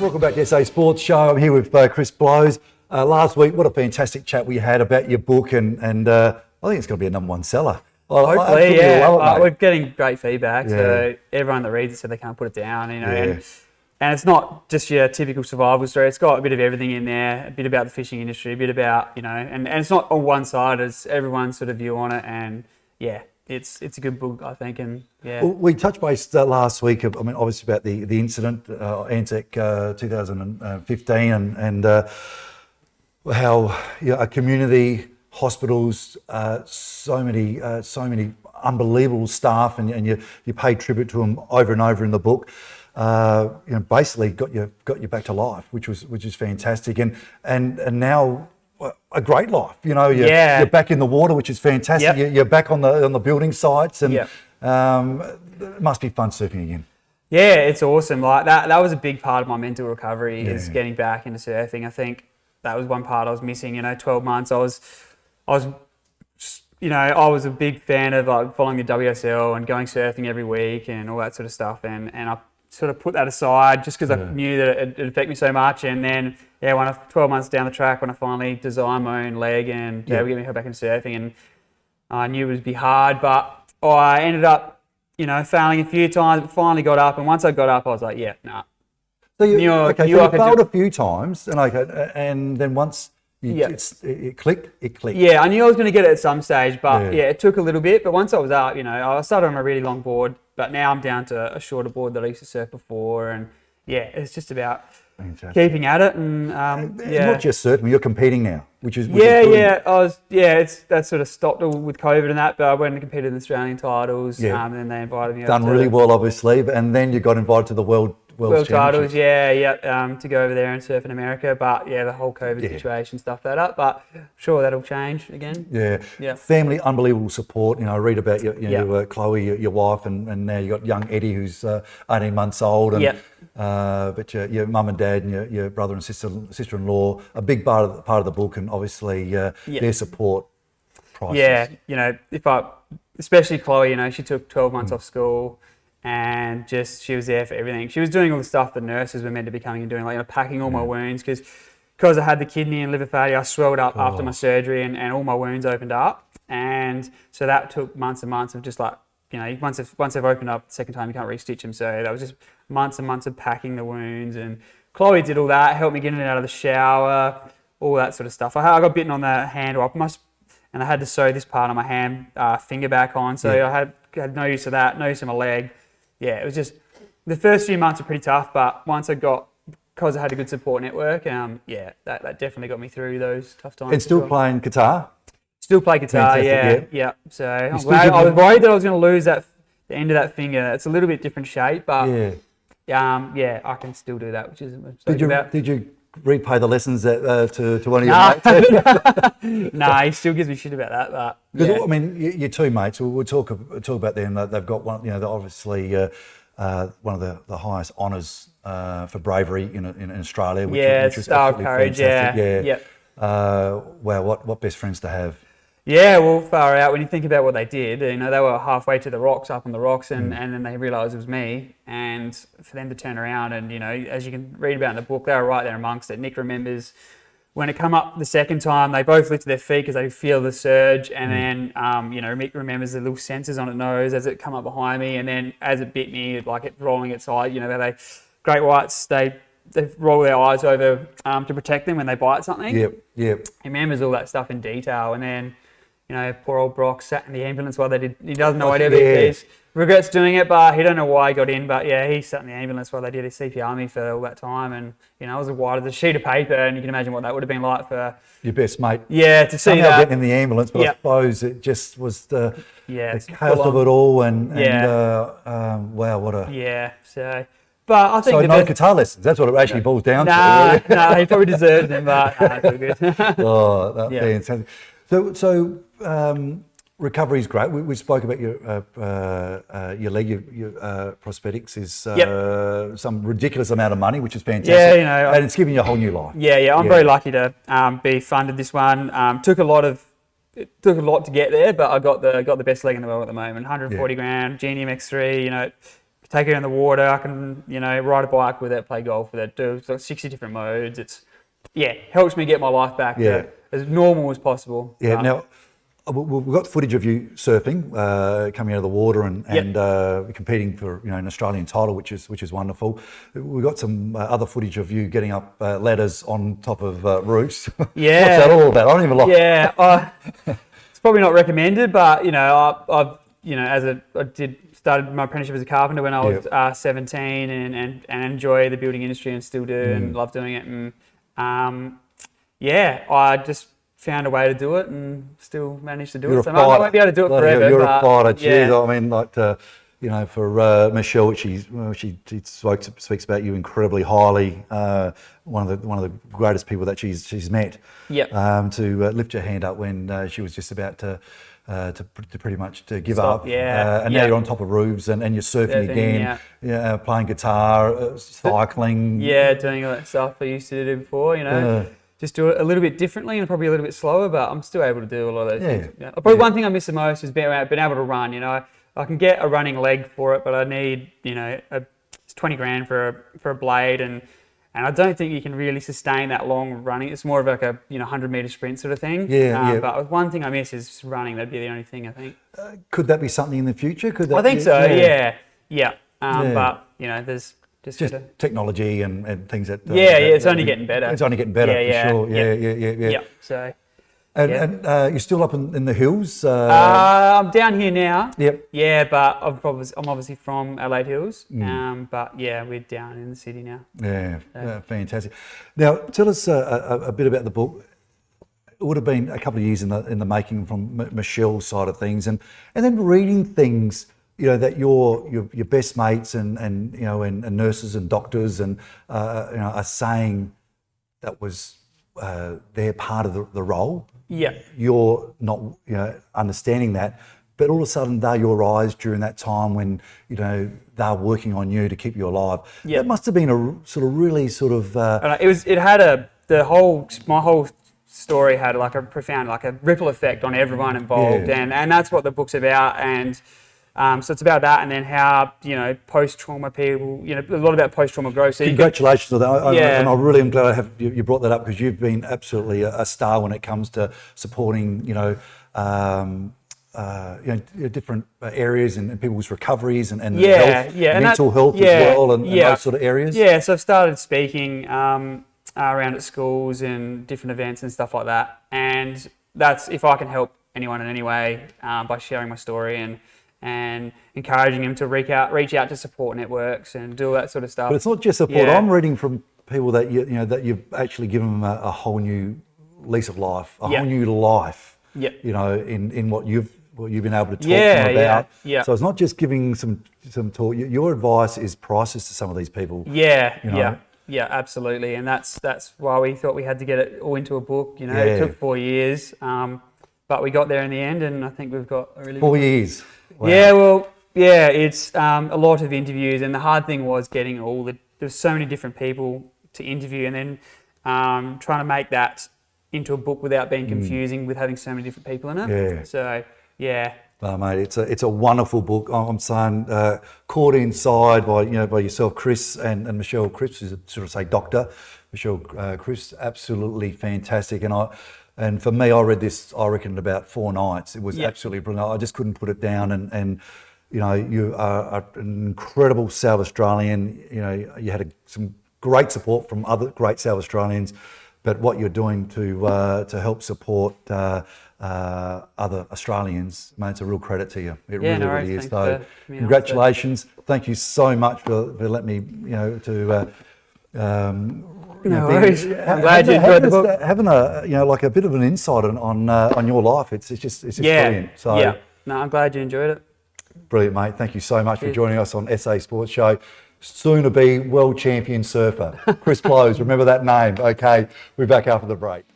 Welcome back to SA Sports Show. I'm here with Chris Blows. Last week, what a fantastic chat we had about your book, and I think it's going to be a number one seller. Hopefully, yeah. We're getting great feedback, so everyone that reads it said they can't put it down, and it's not just your typical survival story. It's got a bit of everything in there, a bit about the fishing industry, a bit about, and it's not on one side, it's everyone's sort of view on it, and it's a good book, I think, and Well, we touched base last week, obviously about the incident, Anzac 2015, and how a community, hospitals, so many unbelievable staff, and you pay tribute to them over and over in the book. Basically got you back to life, which is fantastic, and now a great life. You're back in the water, which is fantastic. You're back on the building sites, and it must be fun surfing again. Yeah, it's awesome. Like that was a big part of my mental recovery, is getting back into surfing. I think that was one part I was missing. 12 months. I was a big fan of following the WSL and going surfing every week and all that sort of stuff, and I sort of put that aside just because I knew that it'd affect me so much. And then, when 12 months down the track, when I finally designed my own leg and we get me back into surfing, and I knew it would be hard, but I ended up, failing a few times, but finally got up. And once I got up, I was like, nah. So you failed a few times, and then once it clicked. Yeah, I knew I was going to get it at some stage, but it took a little bit. But once I was up, I started on a really long board, but now I'm down to a shorter board that I used to surf before, and it's just about keeping at it. And not just surfing, you're competing now, which is good. That sort of stopped with COVID and that, but I went and competed in the Australian titles, and then they invited me. Done really well, obviously, and then you got invited to the World titles, to go over there and surf in America, but the whole COVID situation stuffed that up. But sure, that'll change again. Family, unbelievable support. I read about your Chloe, your wife, and now you got young Eddie, who's 18 months old, and but your mum and dad and your brother and sister-in-law, a big part of the book, and obviously their support. Priceless. Especially Chloe, she took 12 months off school. And she was there for everything. She was doing all the stuff the nurses were meant to be coming and doing, packing all my wounds, because I had the kidney and liver failure. I swelled up after my surgery, and all my wounds opened up. And so that took months and months of just once they've opened up the second time, you can't re-stitch them. So that was just months and months of packing the wounds. And Chloe did all that, helped me get in and out of the shower, all that sort of stuff. I got bitten on the hand, and I had to sew this part of my hand finger back on. So I had no use of that, no use of my leg. It was just, the first few months were pretty tough, but once because I had a good support network, that definitely got me through those tough times. And still playing guitar? Still play guitar, yeah. So I was worried that I was going to lose the end of that finger. It's a little bit different shape, but I can still do that, which is what I'm about. Did you repay the lessons to one of your mates? Nah, he still gives me shit about that. Because your two mates. We'll talk about them. They've got one. They're obviously one of the highest honours for bravery in Australia. Which is Star of Courage. Fantastic. Wow, what best friends to have. Yeah, well, far out. When you think about what they did, they were halfway to the rocks, up on the rocks, and then they realised it was me. And for them to turn around and, as you can read about in the book, they were right there amongst it. Nick remembers when it come up the second time, they both lifted their feet because they feel the surge. And then, Mick remembers the little sensors on its nose as it come up behind me. And then as it bit me, like it rolling its eye, they great whites, they roll their eyes over to protect them when they bite something. Yep. He remembers all that stuff in detail. And then, poor old Brock sat in the ambulance while they did. He doesn't know idea, but he regrets doing it, but he don't know why he got in. But he sat in the ambulance while they did his CPR me for all that time, and it was as wide as a sheet of paper, and you can imagine what that would have been like for your best mate. Yeah, to see somehow that getting in the ambulance, but I suppose it just was the chaos of it all, and wow, what a So. But I think no guitar lessons. That's what it actually boils down to. No, he probably deserves them, but it's all good. Fantastic. So recovery is great. We spoke about your leg, your prosthetics is some ridiculous amount of money, which is fantastic. And it's giving you a whole new life. I'm very lucky to be funded this one. Took a lot to get there, but I got the best leg in the world at the moment. 140 grand, Genium X3. take it in the water. I can, ride a bike with it, play golf with it, do like 60 different modes. Helps me get my life back to as normal as possible. Yeah. Now, we've got footage of you surfing, coming out of the water and competing for an Australian title, which is wonderful. We've got some other footage of you getting up ladders on top of roofs. Yeah. What's that all about? I don't even like. Yeah, it's probably not recommended, but I've started my apprenticeship as a carpenter when I was 17, and enjoy the building industry and still do, and love doing it. And I just found a way to do it and still managed to do it. So I won't be able to do it forever. You're a fighter, cheers. Yeah. I mean, for Michelle, she speaks about you incredibly highly. One of the greatest people that she's met. Yep. To lift your hand up when she was just about to pretty much to give up. Yeah. And now you're on top of roofs and you're surfing again. Yeah. Playing guitar, cycling. Yeah, doing all that stuff I used to do before. Just do it a little bit differently and probably a little bit slower, but I'm still able to do a lot of those things. Yeah. Probably one thing I miss the most is being able to run. I can get a running leg for it, but I need, it's 20 grand for a blade, and I don't think you can really sustain that long running. It's more of like a 100-meter sprint sort of thing. But one thing I miss is running. That'd be the only thing I think. Could that be something in the future? I think so. Yeah. But there's just technology and things that. It's only getting better. It's only getting better for sure. Yeah. So. And you're still up in the hills? I'm down here now. Yep. Yeah, but I'm obviously from Adelaide Hills. But we're down in the city now. Yeah, fantastic. Now, tell us a bit about the book. It would have been a couple of years in the making from Michelle's side of things, and then reading things that your best mates and nurses and doctors and are saying that was their part of the role. Yeah. You're not understanding that, but all of a sudden they're your eyes during that time when they're working on you to keep you alive. Yeah. That must have been a sort of really sort of. My whole story had like a profound, like a ripple effect on everyone involved, and that's what the book's about. And so it's about that, and then how post-trauma people, a lot about post-trauma growth. So congratulations on that. And I really am glad you brought that up, because you've been absolutely a star when it comes to supporting different areas and people's recoveries and health, mental health as well, and those sort of areas. Yeah, so I've started speaking around at schools and different events and stuff like that, and that's if I can help anyone in any way by sharing my story and encouraging them to reach out to support networks and do all that sort of stuff. But it's not just support. I'm reading from people that that you've actually given them a whole new lease of life, a whole new life. In what you've been able to talk to them about. Yeah. So it's not just giving some talk. Your advice is priceless to some of these people. Yeah, absolutely. And that's why we thought we had to get it all into a book. It took 4 years, but we got there in the end, and I think we've got a really 4 years. Wow. It's a lot of interviews, and the hard thing was getting there's so many different people to interview, and then trying to make that into a book without being confusing with having so many different people in it. Yeah. So, yeah. Oh, mate, it's a wonderful book. I'm saying caught inside by yourself, Chris, and Michelle. Chris is Doctor Michelle. Chris, absolutely fantastic. And for me, I read this, I reckon, in about 4 nights. It was absolutely brilliant. I just couldn't put it down. And you are an incredible South Australian. You had some great support from other great South Australians, but what you're doing to help support other Australians, mate, it's a real credit to you. It really is. So congratulations. Thank you so much for letting me, no worries. I'm glad you enjoyed the book. Having a bit of an insight on your life. It's just brilliant. So no, I'm glad you enjoyed it. Brilliant, mate. Thank you so much for joining us on SA Sports Show. Soon to be world champion surfer, Chris Close. Remember that name. Okay, we're back after the break.